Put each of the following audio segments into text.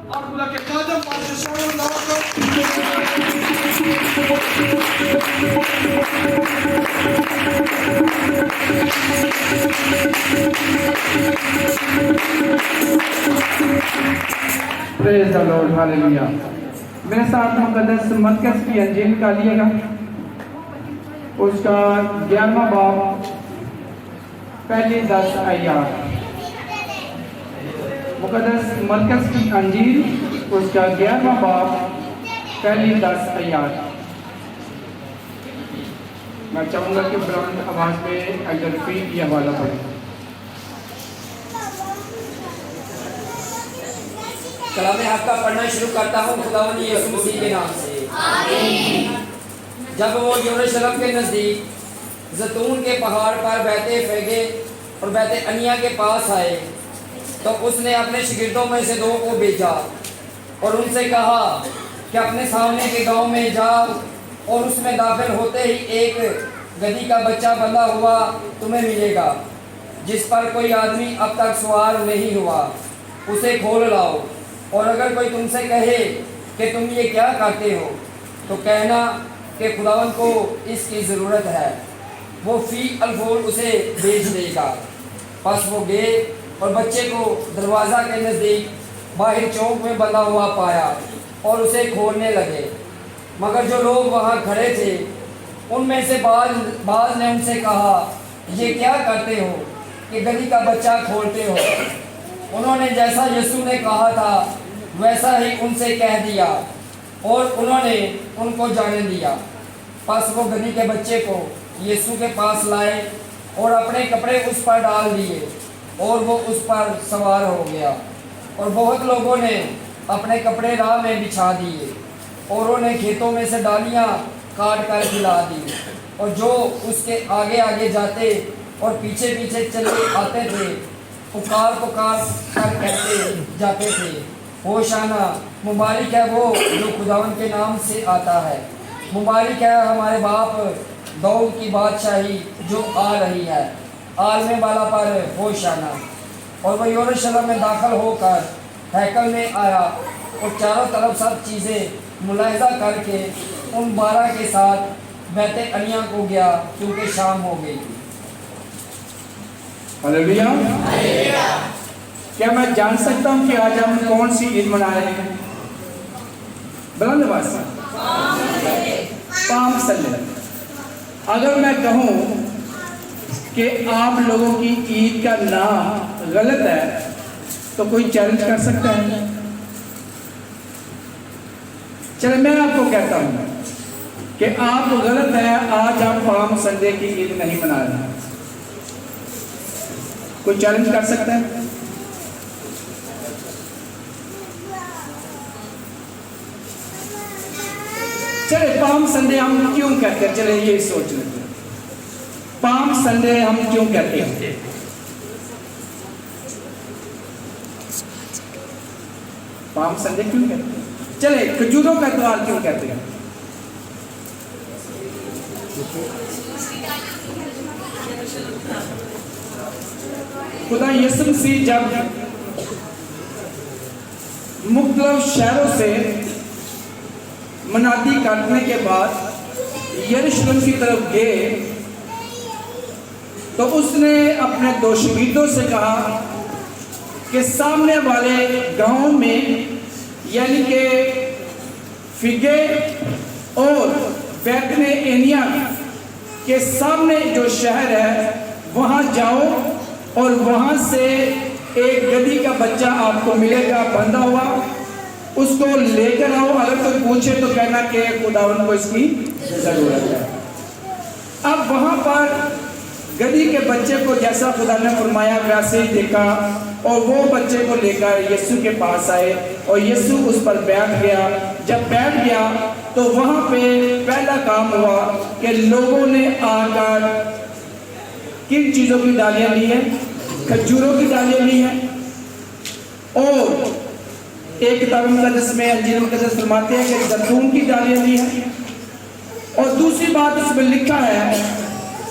और खुदा के कदम पर प्रेज़ द लॉर्ड, हालेलुया। मेरे साथ मुकद्दस मरकज़ की अंजील निकालिएगा, उसका 11वां बाब पहली 10 आयत। मुकद्दस मरकज़ की अंजील उसका 11वां बाब पहली 10 आयत। मैं चाहूँगा कि बुलंद आवाज़ में अगर फी की हवाला पढ़े। कलाम हक का पढ़ना शुरू करता हूँ खुदावंद यीशु मसीह के नाम से। आमीन। जब वो यरूशलेम के नज़दीक जैतून के पहाड़ पर बैते फेगे और बैते अनिया के पास आए तो उसने अपने शागिर्दों में से 2 को भेजा और उनसे कहा कि अपने सामने के गांव में जाओ और उसमें दाखिल होते ही एक गधी का बच्चा बंधा हुआ तुम्हें मिलेगा, जिस पर कोई आदमी अब तक सवार नहीं हुआ, उसे खोल लाओ। और अगर कोई तुमसे कहे कि तुम ये क्या करते हो तो कहना कि खुदावंद को इसकी ज़रूरत है, वो फी अलफूल उसे भेज देगा। बस वो गए और बच्चे को दरवाज़ा के नज़दीक बाहर चौक में बंधा हुआ पाया और उसे खोलने लगे। मगर जो लोग वहाँ खड़े थे उनमें से बाज ने उनसे कहा, ये क्या करते हो कि गधी का बच्चा खोलते हो? उन्होंने जैसा यीशु ने कहा था वैसा ही उनसे कह दिया और उन्होंने उनको जाने दिया। बस वो गधी के बच्चे को यीशु के पास लाए और अपने कपड़े उस पर डाल दिए और वो उस पर सवार हो गया। और बहुत लोगों ने अपने कपड़े राह में बिछा दिए और उन्हें खेतों में से डालियाँ काट कर खिला दी। और जो उसके आगे आगे जाते और पीछे पीछे चले आते थे पुकार कर कहते जाते थे, होशाना, मुबारक है वो जो खुदावंद के नाम से आता है, मुबारक है हमारे बाप दाऊद की बादशाही जो आ रही है, आलने वाला पर होशाना। और वह यरूशलेम में दाखिल होकर हैकल में आया और चारों तरफ सब चीज़ें मुलाहिजा करके उन 12 के साथ बैते अनिया को गया क्योंकि शाम हो गई थी। हालेलुया। क्या मैं जान सकता हूँ कि आज हम कौन सी ईद मना रहे हैं? बुलंद आवाज़ से पाम संडे। अगर मैं कहूँ कि आप लोगों की ईद का नाम गलत है तो कोई चैलेंज कर सकता है? चलो मैं आपको कहता हूँ कि आप गलत है, आज आप पाम संडे की ईद नहीं मना रहे हैं। कोई चैलेंज कर सकता है? चले पाम संडे हम क्यों कहते हैं? चले ये सोच लेते हैं, पाम संडे हम क्यों कहते हैं? पाम संडे क्यों कहते हैं? चले खजूरों का त्योहार क्यों कहते हैं? खुदा यीशु मसीह जब मुख्तलिफ शहरों से मनादी काटने के बाद यरूशलेम की तरफ गए तो उसने अपने 2 शागिर्दों से कहा कि सामने वाले गांव में यानी कि फिगे और बैतने एनिया के सामने जो शहर है वहाँ जाओ और वहाँ से एक गधी का बच्चा आपको मिलेगा बंधा हुआ, उसको लेकर आओ। अगर कोई पूछे तो कहना कि खुदावंद को इसकी जरूरत है। अब वहाँ पर गधी के बच्चे को जैसा खुदा ने फरमाया वैसे ही देखा और वो बच्चे को लेकर यीशु के पास आए और यीशु उस पर बैठ गया। जब बैठ गया तो वहाँ पे पहला काम हुआ कि लोगों ने आकर किन चीज़ों की डालियाँ ली हैं? खजूरों की डालियाँ ली हैं। और एक किताब मुकद्दस में अंजील मुकद्दस फरमाते हैं कि जैतून की डालियाँ ली हैं। और दूसरी बात इसमें लिखा है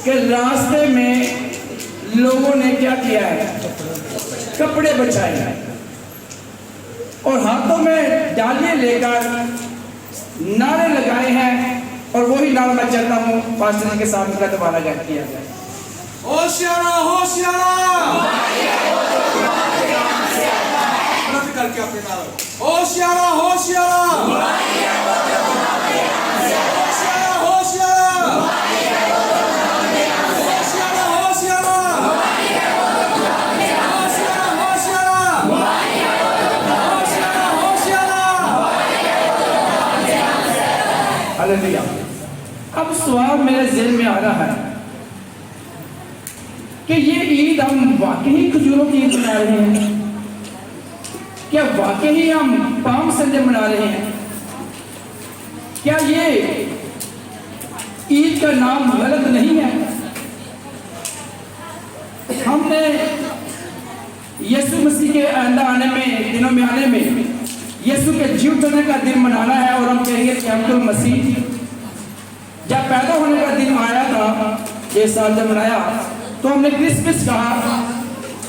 कि रास्ते में लोगों ने क्या किया है? कपड़े बचाए हैं और हाथों में डालियां लेकर नारे लगाए हैं, और वही नारा मैं चाहता हूँ पास्टर जी के साथ का दोबारा गायन किया जाए। होशियारा होशियारा करके अपने नाम होशियारा होशियारा होशियारा होशियारा होशियारा होशियारा हालेलुया। अब सवाल मेरे ज़हन में आ रहा है कि ये ईद हम वाकई खजूरों की ईद मना रहे हैं? क्या वाकई हम पाम संडे मना रहे हैं? क्या ये ईद का नाम गलत नहीं है? हमने यीशु मसीह के आइंदा आने में दिनों में आने में यीशु के जीव उठने का दिन मनाना है, और हम कहेंगे कि अब्दुल मसीह जब पैदा होने का दिन आया था, ये साल जब मनाया तो हमने क्रिसमस कहा।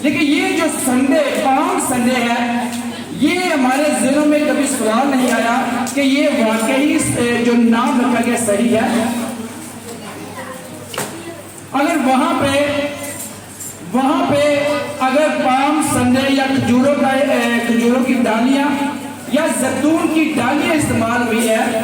लेकिन ये जो संडे पाम संडे है, ये हमारे ज़हनों में कभी सवाल नहीं आया कि ये वाकई जो नाम रखा गया सही है। अगर वहां पे अगर पाम संडे या खजूरों की डालियां या जैतून की डालियां इस्तेमाल हुई है,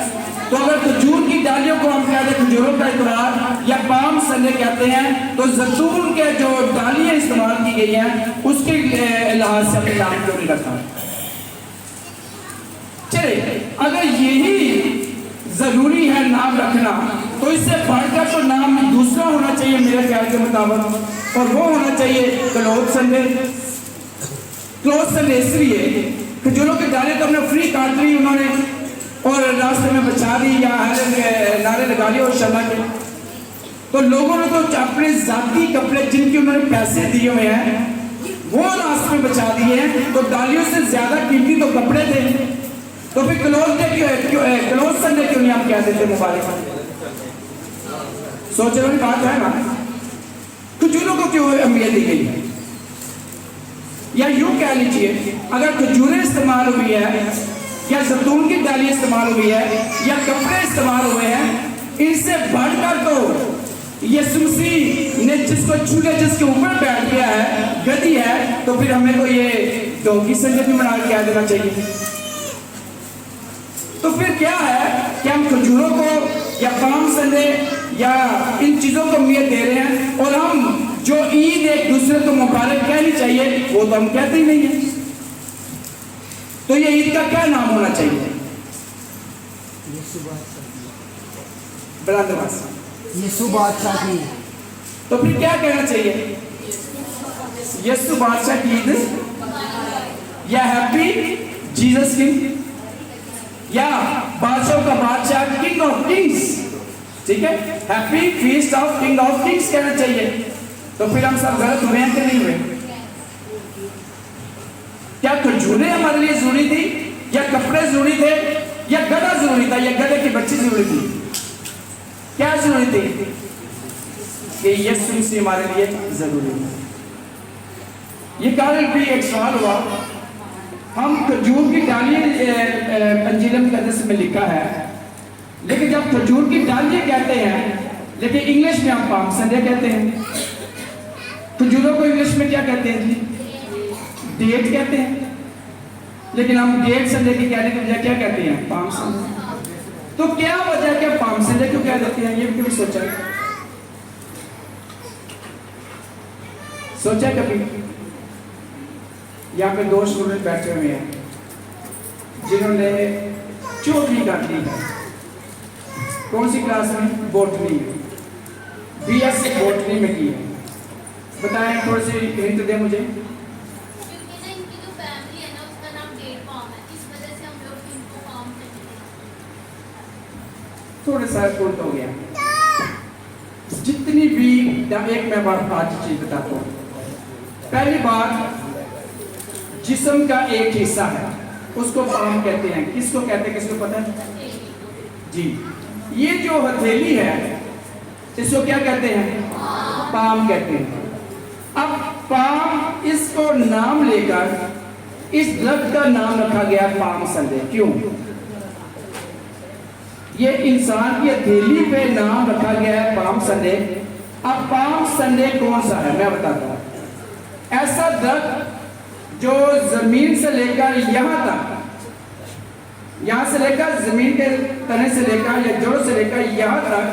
तो अगर खजूर की डालियों को हम कहते हैं खजूरों का इतवार या पाम संडे कहते हैं, तो जैतून के जो डालियां इस्तेमाल की गई हैं उसके लिहाज से अपने नाम क्यों नहीं रखा? चले, अगर यही जरूरी है नाम रखना, तो इससे बढ़कर तो नाम दूसरा होना चाहिए मेरे ख्याल के मुताबिक, और वो होना चाहिए क्लोथ संडे। क्लोथ संडे इसलिए खजूरों की डालियां तो हमने फ्री काट ली उन्होंने, और रास्ते में बचा दी या नारे लगा लिए और चला के, तो लोगों ने तो अपने जाती कपड़े जिनके उन्होंने पैसे दिए हुए हैं वो रास्ते में बचा दिए हैं, तो डालियों से ज्यादा कीमती तो कपड़े थे। तो फिर क्लोथ संडे क्यों नहीं आप कह देते मुबारक? सोचने वाली बात है ना। खजूरों को क्यों अहमियत दी गई है? या यूं कह लीजिए, अगर खजूरें इस्तेमाल हुई है या जैतून की डाली इस्तेमाल हुई है या कपड़े इस्तेमाल हुए हैं, इनसे बढ़कर तो यीशु मसीह ने जिसको छूले जिसके ऊपर बैठ गया है, गति है, तो फिर हमें को ये डोंकी संडे भी मना के देना चाहिए। तो फिर क्या है कि हम खजूरों को या पाम संडे या इन चीजों को अहमियत दे रहे हैं, और हम जो ईद एक दूसरे को मुबारक कहनी चाहिए वो तो हम कहते ही नहीं है। तो ये ईद का क्या नाम होना चाहिए? यीशु बादशाह की। तो फिर क्या कहना चाहिए? यीशु बादशाह की ईद, या हैप्पी जीसस किंग, या बादशाह का बादशाह किंग ऑफ किंग्स, ठीक है, happy feast of king of Kings कहना चाहिए। तो फिर हम सब गलत हुए हैं कि नहीं हुए? क्या खजूरें हमारे लिए जरूरी थी, या कपड़े जरूरी थे, या गधा जरूरी था, या गधे की बच्ची जरूरी थी? क्या जरूरी थी? कि यीशु मसीह हमारे लिए जरूरी है। ये कारण भी एक सवाल हुआ, हम खजूर की डालियां अंजील मुकद्दस में लिखा है, लेकिन जब खजूर की डालियां कहते हैं, लेकिन इंग्लिश में हम पाम संडे कहते हैं। खजूरों को इंग्लिश में क्या कहते हैं जी? डेट कहते हैं, लेकिन हम डेट संडे की कहने की बजाय क्या कहते हैं? Palm Sunday. तो क्या वजह क्या पाम संडे क्यों कह देते हैं? ये कभी सोचा कभी? यहाँ पे दो स्टूडेंट बैठे हुए हैं जिन्होंने 4वीं कर ली है। कौन सी क्लास में? बॉटनी, बीएससी बॉटनी में की है। बताएं, थोड़ी सी हिंट दे मुझे। थोड़ा सा उल्ट हो गया। जितनी भी एक मैं बात चीज बताता हूँ। पहली बात, जिस्म का एक हिस्सा है उसको पाम कहते हैं। किसको कहते हैं? किसको पता है जी? ये जो हथेली है इसको क्या कहते हैं? पाम कहते हैं। अब पाम इसको नाम लेकर इस दरख्त का नाम रखा गया पाम संडे। क्यों? ये इंसान की हथेली पे नाम रखा गया है पाम संडे। अब पाम संडे कौन सा है मैं बताता हूं। ऐसा दरख्त जो जमीन से लेकर यहां तक, यहां से लेकर जमीन के तने से लेकर या जड़ से लेकर यहां तक,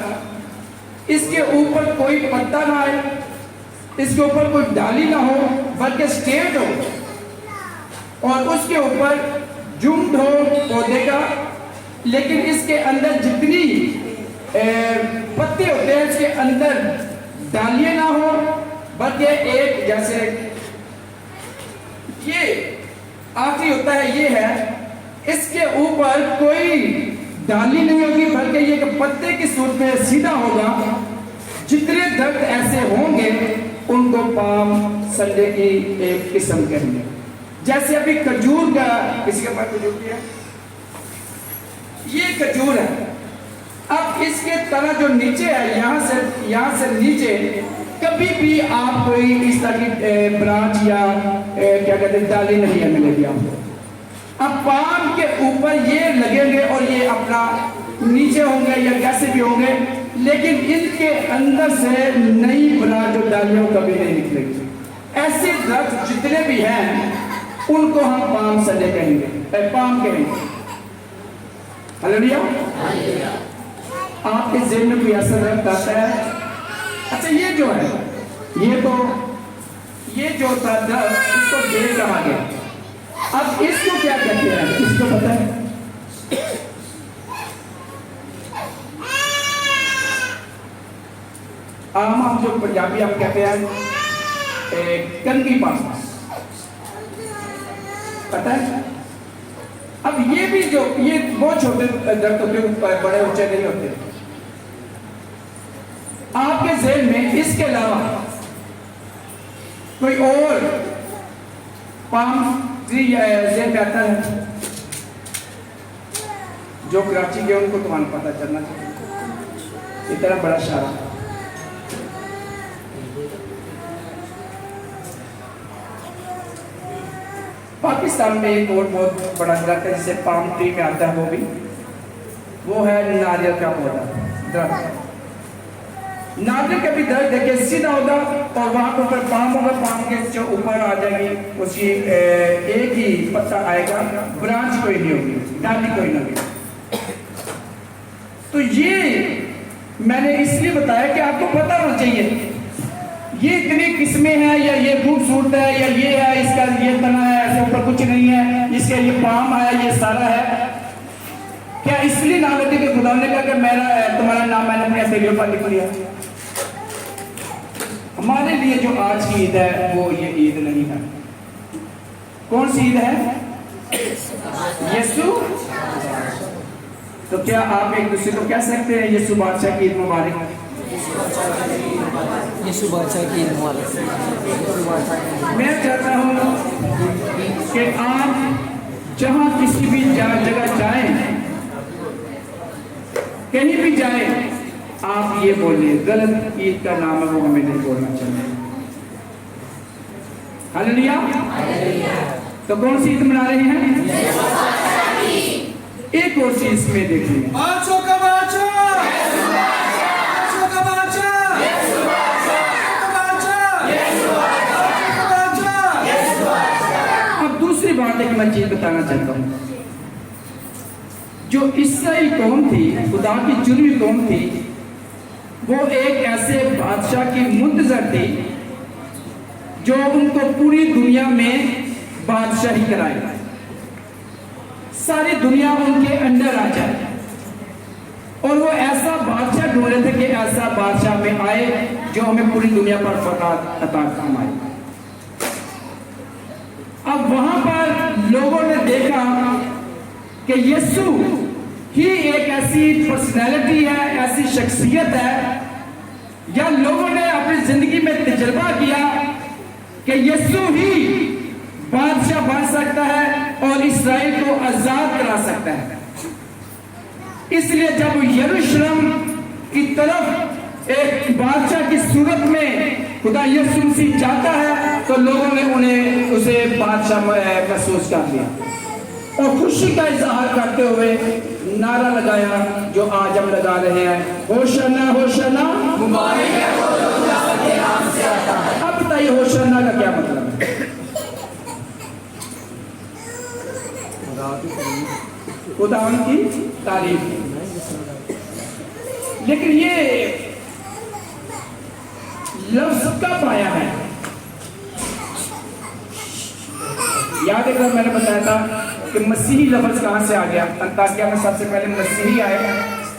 इसके ऊपर कोई पत्ता ना आए, इसके ऊपर कोई डाली ना हो, बल्कि स्ट्रेट हो और उसके ऊपर झुंड हो पौधे का, लेकिन इसके अंदर जितनी पत्ते होते हैं इसके अंदर डालियां ना हो, बल्कि एक जैसे ये आखिरी होता है, ये है, इसके ऊपर कोई डाली नहीं होगी, बल्कि ये पत्ते की सूरत में सीधा होगा। जितने दरख्त ऐसे होंगे उनको पाम संडे की एक किस्म कहेंगे। जैसे अभी खजूर का, किसी के पास खजूर की है? ये खजूर है। अब इसके तना जो नीचे है, यहाँ से नीचे कभी भी आप कोई इस तरह की ब्रांच या क्या कहते हैं डाली नहीं है मिलेगी आपको। अब पाम के ऊपर ये लगेंगे और ये अपना नीचे होंगे या कैसे भी होंगे, लेकिन इनके अंदर से नई ब्रांच जो डालियों कभी नहीं निकलेगी। ऐसे दरख्त जितने भी हैं उनको हम पाम संडे कहेंगे, पाम कहेंगे। हालेलुया। आपके ज़हन में कोई ऐसा दरख्त आता है? अच्छा, ये जो है, ये जो था दरख्त, इसको बेल कहा गया। अब इसको क्या कहते हैं? इसको पता है? आम हम जो पंजाबी आप कहते हैं कंगी पाम, पता है? अब ये भी जो ये बहुत छोटे दरख्त होते हैं, बड़े ऊंचे नहीं होते। आपके ज़हन में इसके अलावा कोई और पाम ट्री ज़हन में आता है? जो कराची के उनको तुम्हारा पता चलना चाहिए। इतना बड़ा शहर, पाकिस्तान में एक और बहुत बड़ा दरख्त है जिसे पाम ट्री में आता है, वो है नारियल का पौधा दरख्त। नारियल का भी दरख्त देखिए सीधा होगा और वहां पर ऊपर पाम होगा, पाम के जो ऊपर आ जाएगी उसकी एक ही पत्ता आएगा, ब्रांच कोई नहीं होगी, डाली कोई नहीं होगी। तो ये मैंने इसलिए बताया कि आपको पता होना चाहिए ये इतनी किस्में हैं, या ये खूबसूरत है, या ये है, इसका ये तना है, ऐसे ऊपर कुछ नहीं है, इसके ये पाम आया, ये सारा है। क्या इसलिए नाम लेते कि खुदा ने कहा कि मेरा तुम्हारा नाम मैंने अपने सहेलियों पर लिख लिया? हमारे लिए जो आज की ईद है वो ये ईद नहीं है। कौन सी ईद है? यीशु। तो क्या आप एक दूसरे को कह सकते हैं यीशु बादशाह की ईद मुबारक? यीशु बादशाह की ईद मुबारक। मैं चाहता हूं कि आप जहां किसी भी जगह जाएं, कहीं भी जाए, आप ये बोलिए, गलत ईद का नाम है वो हमें नहीं बोलना चाहिए। हालेलुया। तो कौन सी ईद मना रहे हैं? एक और चीज इसमें देखिए, बादशाह का बादशाह, बादशाह का बादशाह, बादशाह। अब दूसरी बात एक मैं चीज बताना चाहता हूं। जो इसराइल कौम थी, खुदा की चुनी हुई कौम थी, वो एक ऐसे बादशाह की मुंतजर थी जो उनको पूरी दुनिया में बादशाही कराए, सारी दुनिया उनके अंडर आ जाए। और वो ऐसा बादशाह ढूंढ रहे थे कि ऐसा बादशाह में आए जो हमें पूरी दुनिया पर फतह अता फरमाए। अब वहां पर लोगों ने देखा कि यीशु ही एक ऐसी पर्सनैलिटी है, ऐसी शख्सियत है, या लोगों ने अपनी जिंदगी में तजुर्बा किया कि यीशु ही बादशाह बन सकता है और इस्राएल को आजाद करा सकता है। इसलिए जब यरूशलेम की तरफ एक बादशाह की सूरत में खुदा यीशु मसीह जाता है तो लोगों ने उन्हें उसे बादशाह महसूस कर लिया और खुशी का इजहार करते हुए नारा लगाया जो आज हम लगा रहे हैं, होशाना होशाना मुबारक है वो जो खुदा के नाम से आता है। अब बताइए होशाना का क्या मतलब है? खुदा की तारीफ। लेकिन ये लफ्ज कब आया है? याद है मैंने बताया था कि मसीही लफ्ज कहां से आ गया? अंताकिया में सबसे पहले मसीही आए,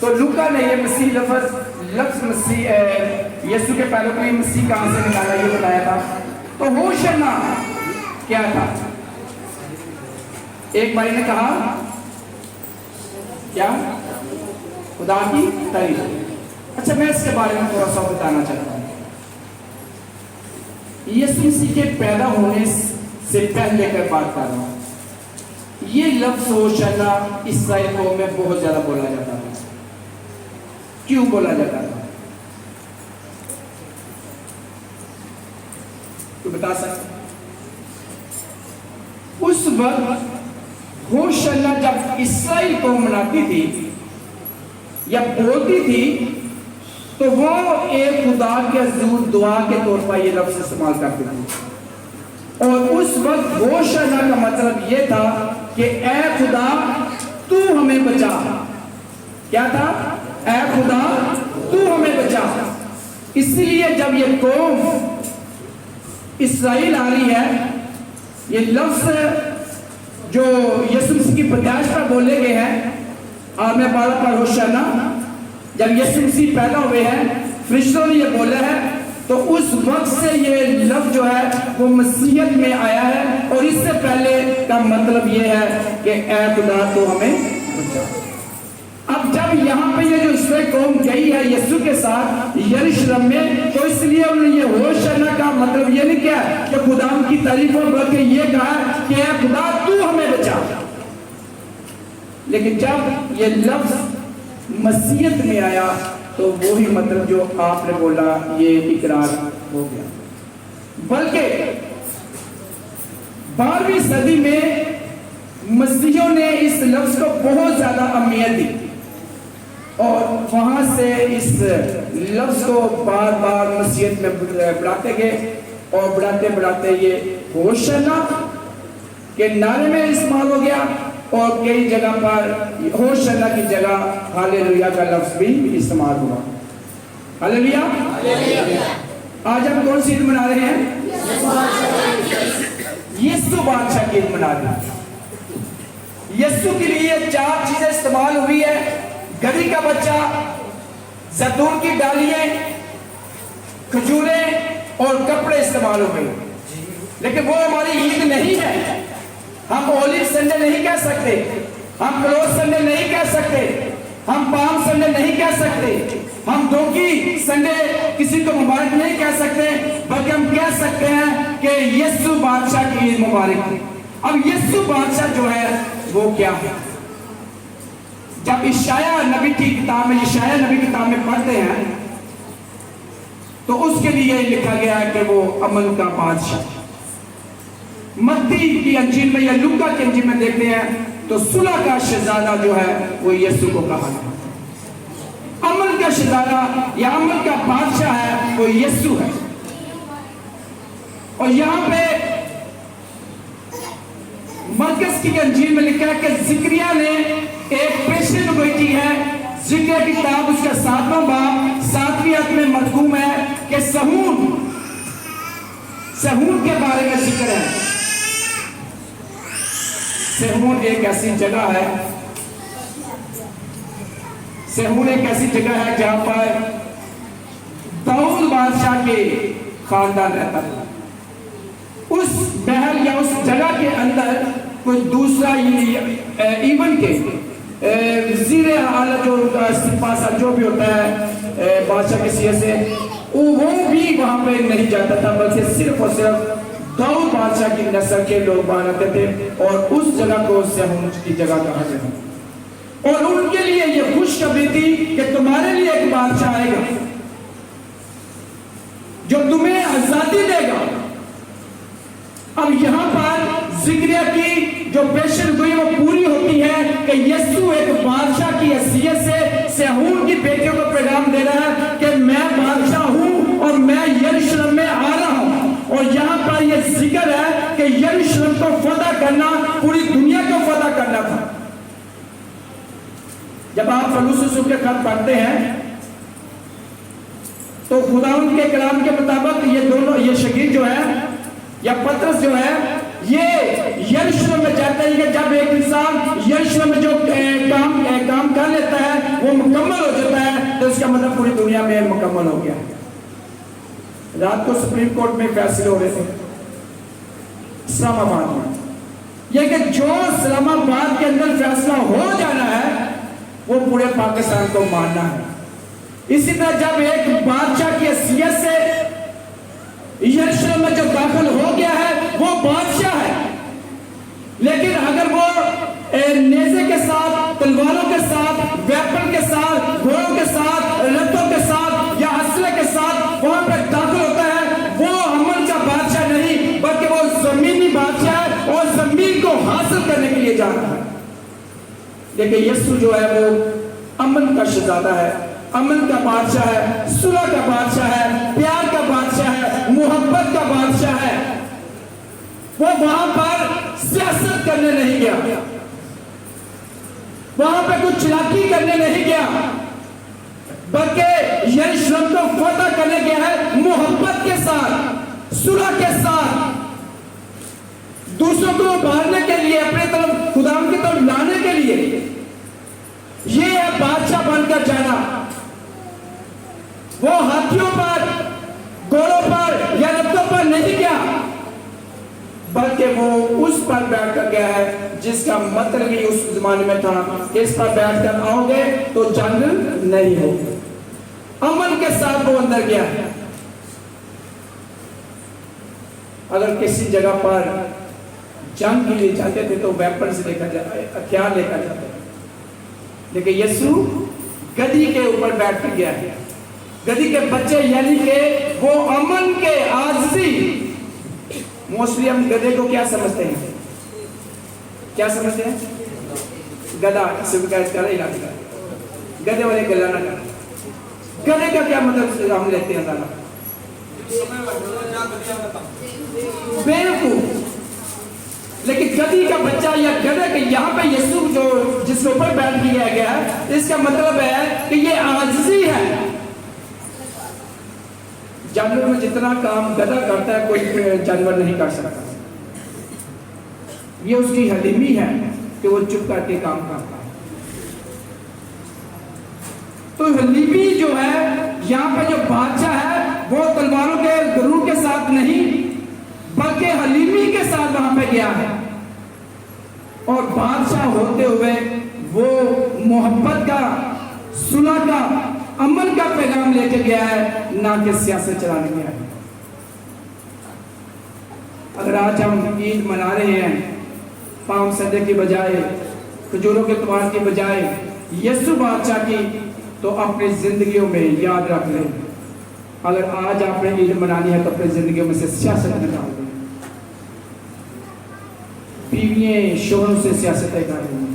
तो लूका ने ये मसीही लफ्ज मसीह यीशु के पैरों के लिए मसीह कहां से निकाला ये बताया था। तो होशाना क्या था? एक भाई ने कहा क्या? खुदा की तारीफ। अच्छा, मैं इसके बारे में थोड़ा सा बताना चाहता हूँ। यीशु मसीह के पैदा होने से पहले का बात कर रहा हूँ। ये लफ्ज होशाना इस्राएल कौम में बहुत ज्यादा बोला जाता था। क्यों बोला जाता था? तो बता सकते? उस वक्त होशाना जब इस्राएल कौम मनाती थी या बोलती थी तो वो एक खुदा के हजूर दुआ के तौर पर ये लफ्ज इस्तेमाल करते थे। और उस वक्त होशाना का मतलब ये था कि ऐ खुदा तू हमें बचा। क्या था? ऐ खुदा तू हमें बचा। इसलिए जब ये कौम इस्राएल आ रही है, ये लफ्ज जो यीशु मसीह की पैदाइश पर बोले गए हैं, और मैं बार बार होशाना, जब यीशु मसीह पैदा हुए हैं फरिश्तों ने ये बोला है, तो उस वक्त से ये लफ्ज जो है वो मसीहत में आया है। और इससे पहले का मतलब ये है कि ऐ खुदा तो हमें बचा। अब जब यहाँ पे ये जो इस्राएल कौम गई है यीशु के साथ यरूशलेम में, तो इसलिए उन्होंने ये होशाना का मतलब ये नहीं किया कि खुदा की तारीफ हो, बल्कि ये कहा कि ऐ खुदा तू हमें बचा। लेकिन जब ये लफ्ज मसीहत में आया तो वही मतलब जो आपने बोला ये इकरार हो गया। बल्कि 12वीं सदी में मसीहियों ने इस लफ्ज को बहुत ज्यादा अहमियत दी और वहां से इस लफ्ज को बार बार मसीहत में बढ़ाते गए और बढ़ाते बढ़ाते ये होशाना के नारे में इस्तेमाल हो गया और कई जगह पर होशाना की जगह हालेलुया का लफ्ज भी इस्तेमाल हुआ। हालेलुया। आज हम कौन सी ईद मना रहे हैं? यीशु बादशाह की ईद मना रहे हैं। यीशु के लिए 4 चीजें इस्तेमाल हुई है। गधी का बच्चा, जैतून की डालियां, खजूरें और कपड़े इस्तेमाल हुए। लेकिन वो हमारी ईद नहीं है। हम ओलिव संडे नहीं कह सकते, हम क्लोज संडे नहीं कह सकते, हम पाम संडे नहीं कह सकते, हम डोंकी संडे किसी को मुबारक नहीं कह सकते, बल्कि हम कह सकते हैं कि यीशु बादशाह की ईद मुबारक। अब यीशु बादशाह जो है वो क्या है? जब इशाया नबी की किताब में पढ़ते हैं तो उसके लिए लिखा गया है कि वो अमन का बादशाह। मत्ती की अंजील में या लूका की अंजील में देखते हैं तो सुलह का शहजादा जो है वो यीशु को कहा है। अमन का शहजादा या अमन का बादशाह है वो यीशु है। और यहां पे मरकस की अंजील में लिखा है कि जिक्रिया ने एक पेशेंट बेटी है। जिक्र की किताब उसका 7वां बाब 7वीं आयत में मज़कूर है कि सहून के बारे में जिक्र है। सहून एक ऐसी जगह है, सहून एक ऐसी जगह है जहां पर दाऊद बादशाह के खानदान रहता था। उस महल या उस जगह के अंदर कोई दूसरा इवन के वजीर आला जो सिपाही जो भी होता है बादशाह की सीयत से, वो भी वहां पे नहीं जाता था, बल्कि सिर्फ और सिर्फ दाऊद बादशाह की नस्ल के लोग वहां रहते थे और उस जगह को सहून की जगह कहा जाता। और उनके लिए यह खुशखबरी थी कि तुम्हारे लिए एक बादशाह आएगा जो तुम्हें आजादी देगा। अब यहां पर जिक्र की जो पेशन गोई वो पूरी होती है कि यीशु एक बादशाह की हैसियत से सहून की बेटियों को पैगाम दे रहा है कि मैं बादशाह हूं और मैं यरूशलेम में आ रहा हूं। और यहां पर यह जिक्र है कि यरूशलेम को फतह करना पूरी दुनिया को फतह करना था। जब आप फलूसुसु के खत पढ़ते हैं तो खुदावंद के कलाम के मुताबिक ये शगीर जो है या पतरस जो है ये यरूशलेम में जाता है कि जब एक इंसान यरूशलेम में जो काम कर लेता है वो मुकम्मल हो जाता है तो इसका मतलब पूरी दुनिया में मुकम्मल हो गया। रात को सुप्रीम कोर्ट में फैसले हो रहे थे इस्लामाबाद में, यह कि जो इस्लामाबाद के अंदर फैसला हो जाना है वो पूरे पाकिस्तान को मानना है। इसी तरह जब एक बादशाह की हैसियत से यरूशलेम में जो दाखिल हो गया है वो बादशाह है, लेकिन अगर वो नेज़े के साथ, तलवारों के साथ, वेपन के साथ, घोड़ों के साथ, रथों के साथ या असले के साथ वहां पर दाखिल होता है वो अमन का बादशाह नहीं बल्कि वो जमीनी बादशाह है और जमीन को हासिल करने के लिए जा रहा है। लेकिन यीशु जो है वो अमन का शहजादा है, अमन का बादशाह है, सुलह का बादशाह है, प्यार का बादशाह है, मोहब्बत का बादशाह है। वो वहां पर सियासत करने नहीं गया, वहां पे कुछ चालाकी करने नहीं गया, बल्कि यरूशलेम को फतह करने गया है मोहब्बत के साथ, सुलह के साथ, दूसरों को उभारने के लिए, अपने तरफ खुदाम की तरफ लाने के लिए। ये है बादशाह बनकर जाना। वो हाथियों पर, घोड़ों पर या रथों पर नहीं गया बल्कि वो उस पर बैठ कर गया है जिसका मतलब ही उस जमाने में था, इस पर बैठ कर आओगे तो जंग नहीं होगी। अमन के साथ वो अंदर गया। अगर किसी जगह पर जंग के लिए जाते थे तो वेपन से लेकर जाते, हथियार लेकर जाते, लेकिन यीशु गधी के ऊपर बैठ कर गया है। गधी के बच्चे यानी कि वो अमन के आजिज़ी। मोस्टली हम गधे को क्या समझते हैं? क्या समझते हैं? गधा शिकायत कर इलाका, गधे वाले गला ना कर। गधे का क्या मतलब हम लेते हैं? दादा बेवकूफ। लेकिन गधी का बच्चा या गधे के यहाँ पे यीशु जो जिसके ऊपर बैठ दिया गया है इसका मतलब है कि ये आजिज़ी है। जानवर में जितना काम गधा करता है कोई जानवर नहीं कर सकता। ये उसकी हलीमी है कि वो चुप करके काम करता है। तो हलीमी जो है यहाँ पे जो बादशाह है वो तलवारों के गरूर के साथ नहीं बल्कि हलीमी के साथ वहां पे गया है और बादशाह होते हुए वो मोहब्बत का, सुलह का, अमन का पैगाम लेके गया है, ना कि सियासत चलाने गया है। अगर आज हम ईद मना रहे हैं पाम सदे की बजाय, खजूरों के त्योहार की बजाय यीशु बादशाह की, तो अपनी जिंदगियों में याद रख लें, अगर आज आपने ईद मनानी है तो अपनी जिंदगियों में से सियासत निकाल दें। बीवियां शोहरों से सियासत कर रही हैं,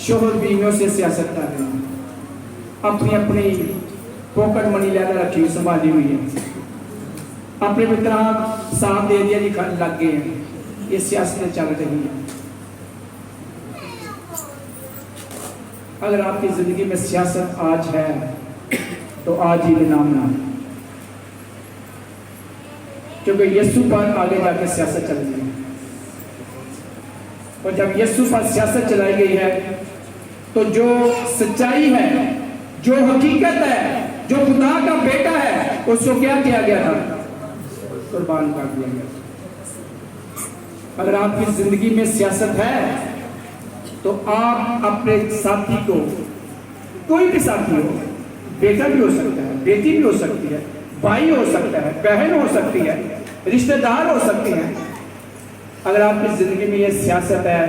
शोहर बीवियों से सियासत कर रहे हैं, अपनी अपनी पॉकेट मनी लेकर रखी संभाली हुई है, अपने मित्र साथ दे दिया जी लग गए हैं। ये सियासतें चल रही हैं। अगर आपकी जिंदगी में सियासत आज है तो आज ही नामना, क्योंकि यीशु पर आगे जाके सियासत चल रही है। और जब यीशु पर सियासत चलाई गई है तो जो सच्चाई है, जो हकीकत है, जो खुदा का बेटा है, उसको क्या किया गया था? कुर्बान कर दिया गया। अगर आपकी जिंदगी में सियासत है तो आप अपने साथी को, कोई भी साथी हो, बेटा भी हो सकता है, बेटी भी हो सकती है, भाई हो सकता है, बहन हो सकती है, रिश्तेदार हो सकती है, अगर आपकी जिंदगी में यह सियासत है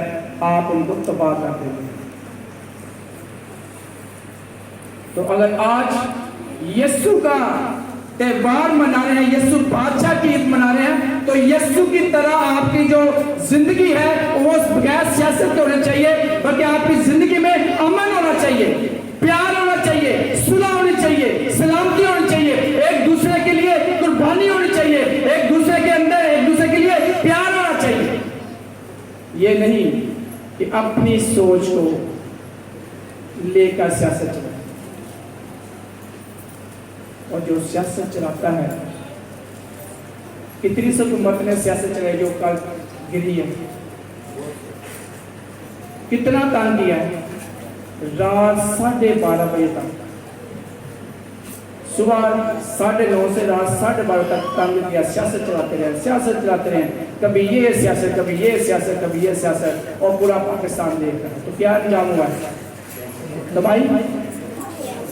आप उनको तबाह कर देंगे। तो अगर आज यीशु का त्यौहार मना रहे हैं, यीशु बादशाह की ईद मना रहे हैं, तो यीशु की तरह आपकी जो जिंदगी है वो बगैर सियासत होनी चाहिए, बल्कि आपकी जिंदगी में अमन होना चाहिए, प्यार होना चाहिए, सुलह होनी चाहिए, सलामती होनी चाहिए, एक दूसरे के लिए कुर्बानी होनी चाहिए, एक दूसरे के अंदर एक दूसरे के लिए प्यार होना चाहिए। ये नहीं कि अपनी सोच को लेकर सियासत चलाए, और जो सियासत चलाता है, कितनी सी हुकूमत ने सियासत चलाई जो कल गिरी है, कितना तंग किया है, रात 12:30 बजे तक, सुबह 9:30 से रात 12:30 तक तंग किया, सियासत चलाते रहे, कभी ये सियासत, कभी ये सियासत, कभी ये सियासत, और पूरा पाकिस्तान देख रहा है। तो क्या अंजाम हुआ है? तबाही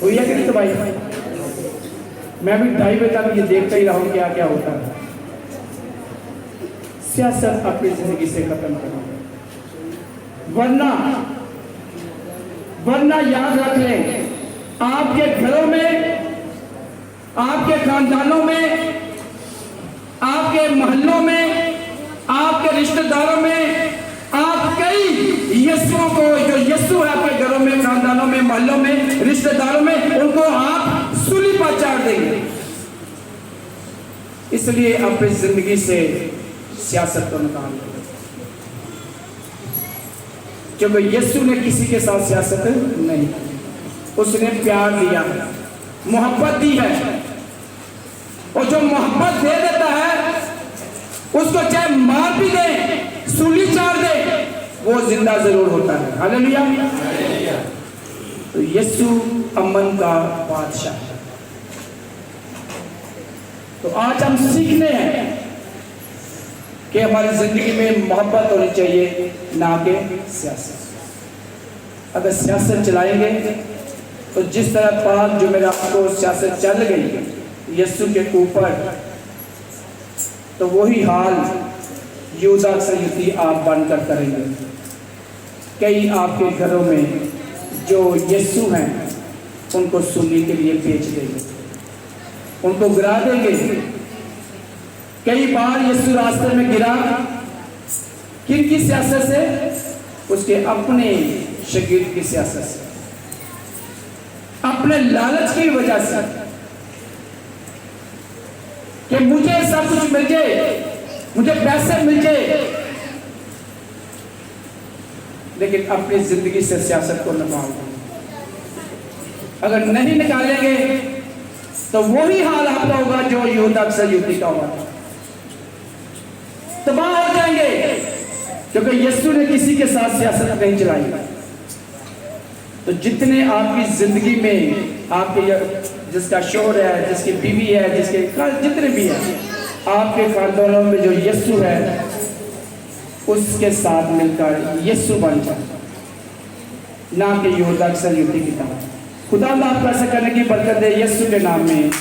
हुई है कि नहीं तबाही? मैं भी 2:30 बजे तक ये देखता ही रहा हूं क्या क्या होता है। सियासत अपनी जिंदगी से खत्म करना, वरना याद रख लें, आपके घरों में, आपके खानदानों में, आपके मोहल्लों में, आपके रिश्तेदारों में, आप कई यीशुओं को, जो यीशु है आपके घरों में, खानदानों में, मोहल्लों में, रिश्तेदारों में, उनको आप सूली पर चाड़ देंगे। इसलिए अपनी जिंदगी से सियासत को निकाल दो, क्योंकि यीशु ने किसी के साथ सियासत नहीं, उसने प्यार दिया है, मोहब्बत दी है, और जो मोहब्बत दे देता है उसको चाहे मार भी दे, सूली चाड़ दे, वो जिंदा जरूर होता है। हालेलुया। तो यीशु अमन का बादशाह है। तो आज हम सीखने हैं कि हमारी जिंदगी में मोहब्बत होनी चाहिए, ना कि सियासत। अगर सियासत चलाएंगे तो जिस तरह पाक जुमेरात को सियासत चल गई यीशु के ऊपर, तो वही हाल यहूदा सयूती आप बनकर करेंगे। कई आपके घरों में जो यीशु हैं उनको सूली के लिए बेच देंगे, उनको गिरा देंगे। कई बार यीशु रास्ते में गिरा, किनकी सियासत से? उसके अपने शागिर्द की सियासत से, अपने लालच की वजह से कि मुझे सब कुछ मिल जाए, मुझे पैसे मिल जाए, लेकिन अपनी जिंदगी से सियासत को निकाल दो। अगर नहीं निकालेंगे तो वही हाल आपका होगा जो यहूदा सयूती का हुआ, तबाह हो जाएंगे, क्योंकि यीशु ने किसी के साथ सियासत नहीं चलाई। तो जितने आपकी जिंदगी में आपके, जिसका शोहर है, जिसकी बीवी है, जिसके जितने भी हैं, आपके खानदानों में जो यीशु है उसके साथ मिलकर यीशु बन जाए, ना कि यहूदा सयूती की तरह। खुदा आपको ऐसा करने की बरकत दे यीशु के नाम में।